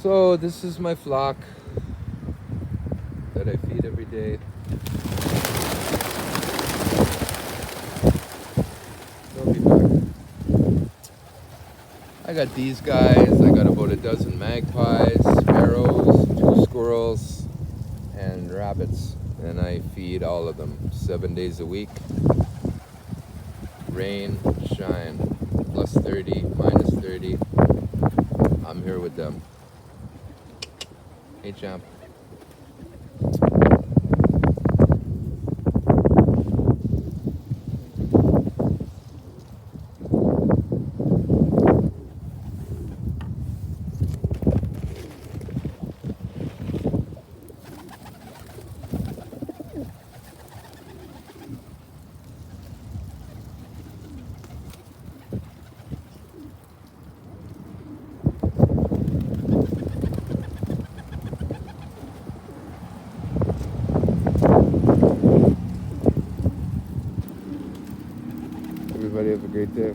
So this is my flock that I feed every day. They'll be back. I got these guys. I got about a dozen magpies, sparrows, 2 squirrels, and rabbits. And I feed all of them 7 days a week. Rain, shine, plus 30, minus 30. I'm here with them. Hey, champ. Everybody have a great day.